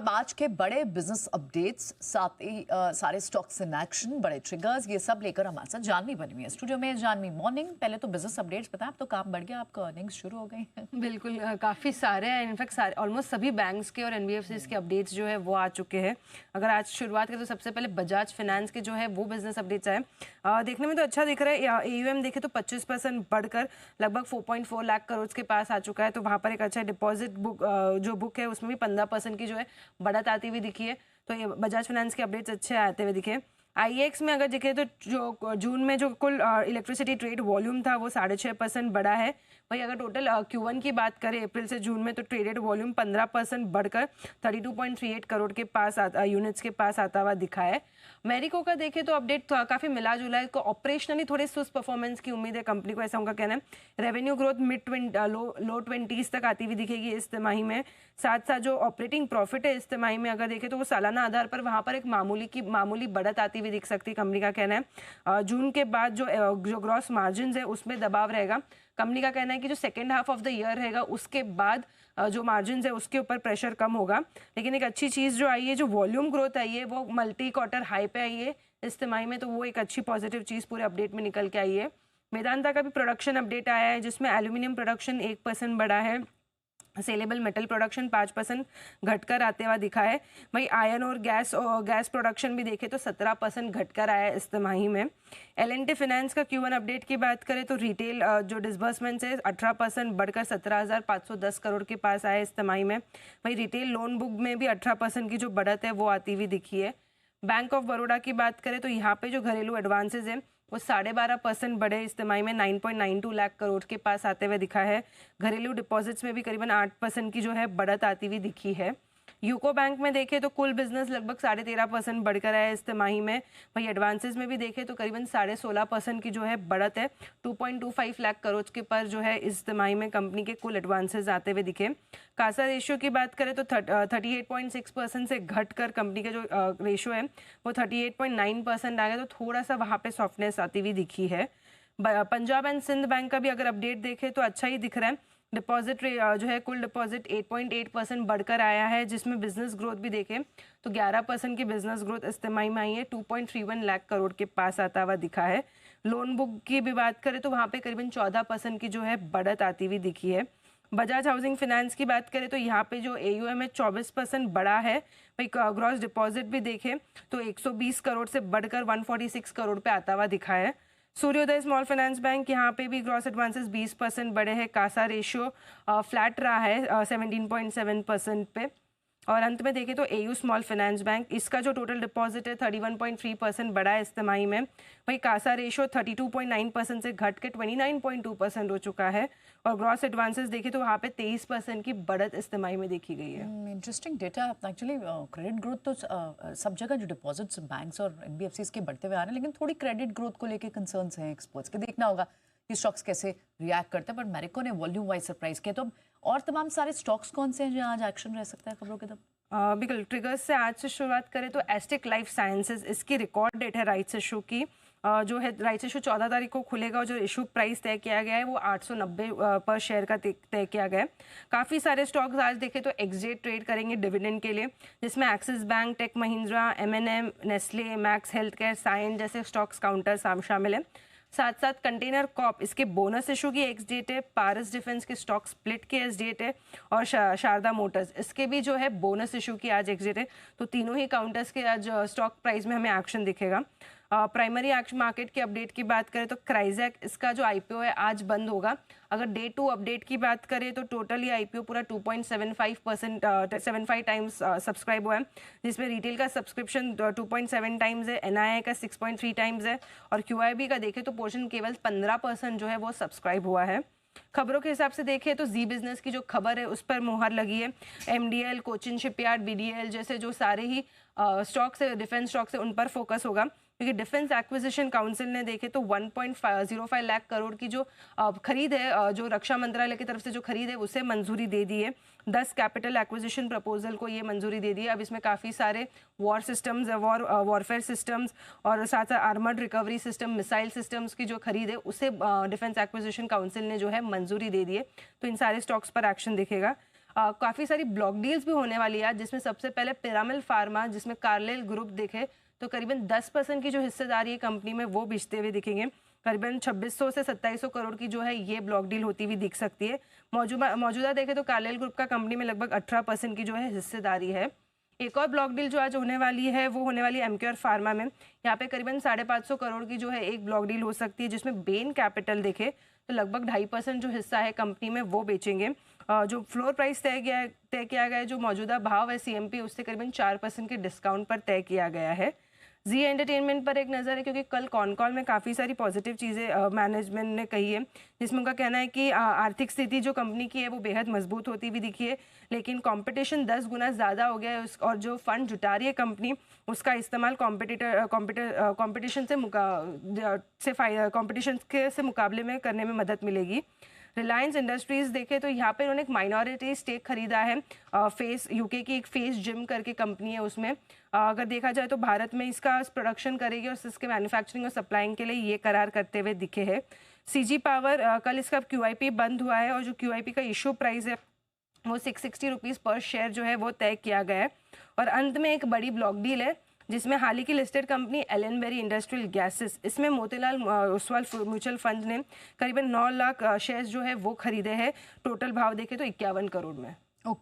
अब आज के बड़े बिजनेस अपडेट्स, साथ ही सारे स्टॉक्स इन एक्शन, बड़े ट्रिगर्स, ये सब लेकर हमारे साथ जानवी बनी हुई है स्टूडियो में। जानवी, मॉर्निंग। पहले तो बिजनेस अपडेट्स बताएं, अब तो काम बढ़ गया, आपका अर्निंग्स शुरू हो गई हैं। बिल्कुल, काफ़ी सारे हैं। इनफैक्ट सारे ऑलमोस्ट सभी बैंक्स के और एनबीएफसीज के अपडेट्स जो है वो आ चुके हैं। अगर आज शुरुआत करें तो सबसे पहले बजाज फाइनेंस के जो है वो बिजनेस अपडेट्स आए। देखने में तो अच्छा दिख रहा है। एयूएम देखे तो 25% बढ़कर लगभग 4.4 लाख करोड़ के पास आ चुका है। तो वहाँ पर एक अच्छा डिपॉजिट बुक जो बुक है उसमें भी 15% की जो है बढ़त आती हुई दिखी है। तो ये बजाज फाइनेंस के अपडेट्स अच्छे आते हुए दिखे। आईएक्स में अगर देखें तो जो जून में जो कुल इलेक्ट्रिसिटी ट्रेड वॉल्यूम था वो 6.5% बढ़ा है। वही अगर टोटल Q1 की बात करें अप्रैल से जून में, तो ट्रेडेड वॉल्यूम 15% बढ़कर 32.38 करोड़ के पास यूनिट्स के पास आता हुआ दिखा है। मैरिको का देखें तो अपडेट काफ़ी मिला जुला है। ऑपरेशनली थोड़े सुस्त परफॉर्मेंस की उम्मीद है कंपनी को, ऐसा उनका कहना है। रेवेन्यू ग्रोथ लो 20s तक आती हुई दिखेगी इस तिमाही में। साथ साथ जो ऑपरेटिंग प्रॉफिट है इस तिमाही में अगर देखें तो वो सालाना आधार पर वहाँ पर एक मामूली बढ़त आती हुई दिख सकती है, कंपनी का कहना है। जून के बाद जो ग्रॉस मार्जिन है उसमें दबाव रहेगा। कंपनी का कहना है कि जो second half of the year रहेगा उसके बाद जो मार्जिन है उसके ऊपर प्रेशर कम होगा। लेकिन एक अच्छी चीज़ जो आई है, जो वॉल्यूम ग्रोथ आई है वो मल्टी क्वार्टर हाई पे आई है इस तिमाही में, तो वो एक अच्छी पॉजिटिव चीज़ पूरे अपडेट में निकल के आई है। मेदांता का भी प्रोडक्शन अपडेट आया है जिसमें एल्यूमिनियम प्रोडक्शन 1% बढ़ा है। सेलेबल मेटल प्रोडक्शन 5% घटकर आते हुआ दिखा है। वही आयरन और गैस प्रोडक्शन भी देखें तो 17% घटकर आया है इस तिमाही में। L&T फाइनेंस का Q1 अपडेट की बात करें तो रिटेल जो डिसबर्समेंट्स है 18% बढ़कर 17,510 करोड़ के पास आया इस तिमाही में। वही रिटेल लोन बुक में भी 18% की जो बढ़त है वो आती हुई दिखी है। बैंक ऑफ बड़ौदा की बात करें तो यहाँ पे जो घरेलू एडवांसेज है वो 12.5% बढ़े इस तिमाही में, 9.92 लाख करोड़ के पास आते हुए दिखा है। घरेलू डिपॉजिट्स में भी करीबन 8% की जो है बढ़त आती हुई दिखी है। यूको बैंक में देखें तो कुल बिजनेस लगभग 13.5% बढ़कर है इस तिमाही में। वही एडवांसेस में भी देखें तो करीबन 16.5% की जो है बढ़त है। 2.25 लाख करोड़ के पर जो है इस तिमाही में कंपनी के कुल एडवांसेस आते हुए दिखे। कासा रेशियो की बात करें तो 38.6% से घटकर कंपनी का जो रेशियो है वो 38.9% आ गया। तो थोड़ा सा वहाँ पे सॉफ्टनेस आती हुई दिखी है। पंजाब एंड सिंध बैंक का भी अगर अपडेट देखें तो अच्छा ही दिख रहा है। डिपॉजिट जो है कुल डिपॉजिट 8.8% बढ़कर आया है, जिसमें बिजनेस ग्रोथ भी देखें तो 11% की बिजनेस ग्रोथ इस तिमाही में आई है। 2.31 लाख करोड़ के पास आता हुआ दिखा है। लोन बुक की भी बात करें तो वहाँ पे करीबन 14% की जो है बढ़त आती हुई दिखी है। बजाज हाउसिंग फाइनेंस की बात करें तो यहाँ पे जो AUM है 24% बढ़ा है। वही ग्रॉस डिपॉजिट भी देखें तो 120 करोड़ से बढ़कर 146 करोड़ पे आता हुआ दिखा है। सूर्योदय स्मॉल फाइनेंस बैंक, यहाँ पे भी ग्रॉस एडवांसेस 20% बढ़े हैं। कासा रेशियो फ्लैट रहा है 17.7% पे। और अंत में देखें तो AU स्मॉल फाइनेंस बैंक, इसका जो टोटल डिपॉजिट है 31.3% बढ़ा है इस तिमाही में। वही कासा रेशियो 32.9% से घट के 29.2% हो चुका है। और ग्रॉस एडवांसेस देखें तो वहाँ पे 23% की बढ़त इस तिमाही में देखी गई है। Interesting data. Actually credit growth तो सब जगह जो डिपॉजिट्स बैंक्स और NBFCs के बढ़ते हुए आ रहे हैं, लेकिन थोड़ी क्रेडिट ग्रोथ को लेके कंसर्न्स हैं एक्सपर्ट्स के। देखना होगा कि स्टॉक्स कैसे रिएक्ट करते हैं, पर मैरिको ने वॉल्यूम वाइज सरप्राइज किया। तो और तमाम सारे स्टॉक्स कौन से हैं जहाँ आज एक्शन रह सकता है खबरों के तब? बिल्कुल, ट्रिगर्स से आज से शुरुआत करें तो एस्टिक लाइफ साइंसेज, इसकी रिकॉर्ड डेट है राइट्स इशू की। जो है राइट्स इशू 14 तारीख को खुलेगा और जो इशू प्राइस तय किया गया है वो 890 पर शेयर का तय किया गया है। काफ़ी सारे स्टॉक्स आज देखें तो एक्सडेट ट्रेड करेंगे डिविडेंड के लिए, जिसमें एक्सिस बैंक, टेक महिंद्रा, M&M, नेस्ले, मैक्स हेल्थ केयर, साइन जैसे स्टॉक्स काउंटर शामिल है। साथ साथ कंटेनर कॉप, इसके बोनस इशू की एक्स डेट है। पारस डिफेंस के स्टॉक स्प्लिट की एक्स डेट है। और शारदा मोटर्स, इसके भी जो है बोनस इशू की आज एक्स डेट है। तो तीनों ही काउंटर्स के आज स्टॉक प्राइस में हमें एक्शन दिखेगा। प्राइमरी एक्शन मार्केट की अपडेट की बात करें तो क्राइजैक, इसका जो IPO है आज बंद होगा। अगर Day 2 अपडेट की बात करें तो टोटल ये IPO पूरा 2.75 टाइम्स सब्सक्राइब हुआ है, जिसमें रिटेल का सब्सक्रिप्शन 2.7 टाइम्स है, NII का 6.3 टाइम्स है और QIB का देखें तो पोर्शन केवल 15% जो है वो सब्सक्राइब हुआ है। खबरों के हिसाब से देखें तो जी बिजनेस की जो खबर है उस पर मुहर लगी है। MDL, कोचिन शिपयार्ड, BDL जैसे जो सारे ही स्टॉक्स है, डिफेंस स्टॉक्स है, उन पर फोकस होगा। क्योंकि डिफेंस एक्विजिशन काउंसिल ने देखे तो 1.05 लाख करोड़ की जो खरीद है, जो रक्षा मंत्रालय की तरफ से जो खरीद है उसे मंजूरी दे दी है। 10 कैपिटल एक्विजिशन प्रपोजल को ये मंजूरी दे दी है। अब इसमें काफ़ी सारे वॉर सिस्टम्स, वॉरफेयर सिस्टम्स और साथ साथ armoured recovery system, missile systems की जो खरीद है उसे डिफेंस एक्विजिशन काउंसिल ने जो है मंजूरी दे दी है। तो इन सारे स्टॉक्स पर एक्शन दिखेगा। काफ़ी सारी ब्लॉक डील्स भी होने वाली है आज, जिसमें सबसे पहले पिरामिल फार्मा, जिसमें कार्लिल ग्रुप देखे तो करीबन 10% की जो हिस्सेदारी है कंपनी में वो बेचते हुए दिखेंगे। करीबन 2600 से 2700 करोड़ की जो है ये ब्लॉक डील होती हुई दिख सकती है। मौजूदा देखें तो कार्लिल ग्रुप का कंपनी में लगभग 18% की जो है हिस्सेदारी है। एक और ब्लॉक डील जो आज होने वाली है वो होने वाली है एमक्योर फार्मा में। यहाँ पे करीबन 550 करोड़ की जो है एक ब्लॉक डील हो सकती है, जिसमें बेन कैपिटल देखे तो लगभग 2.5% जो हिस्सा है कंपनी में वो बेचेंगे। जो फ्लोर प्राइस तय किया गया है, जो मौजूदा भाव है सीएमपी उससे करीबन 4% के डिस्काउंट पर तय किया गया है। जी एंटरटेनमेंट पर एक नज़र है, क्योंकि कल कॉन कॉल में काफ़ी सारी पॉजिटिव चीज़ें मैनेजमेंट ने कही है, जिसमें उनका कहना है कि आर्थिक स्थिति जो कंपनी की है वो बेहद मजबूत होती हुई दिखी है, लेकिन कंपटीशन 10 गुना ज़्यादा हो गया है और जो फंड जुटा रही है कंपनी उसका इस्तेमाल कंपटीशन से मुकाबले में करने में मदद मिलेगी। रिलायंस इंडस्ट्रीज देखे तो यहाँ पे उन्होंने एक माइनॉरिटी स्टेक खरीदा है फेस यूके की एक फेस जिम करके कंपनी है उसमें। अगर देखा जाए तो भारत में इसका प्रोडक्शन करेगी और इसके मैन्युफैक्चरिंग और सप्लाइंग के लिए ये करार करते हुए दिखे है। सीजी पावर कल इसका क्यूआईपी बंद हुआ है और जो क्यूआईपी का इशू प्राइस है वो 660 रुपीज़ पर शेयर जो है वो तय किया गया है। और अंत में एक बड़ी ब्लॉक डील है, जिसमें हाल ही की लिस्टेड कंपनी एलेनबेरी इंडस्ट्रियल गैसेस, इसमें मोतीलाल ओसवाल म्यूचुअल फंड ने करीबन 9 लाख शेयर्स जो है वो खरीदे हैं। टोटल भाव देखें तो 51 करोड़ में।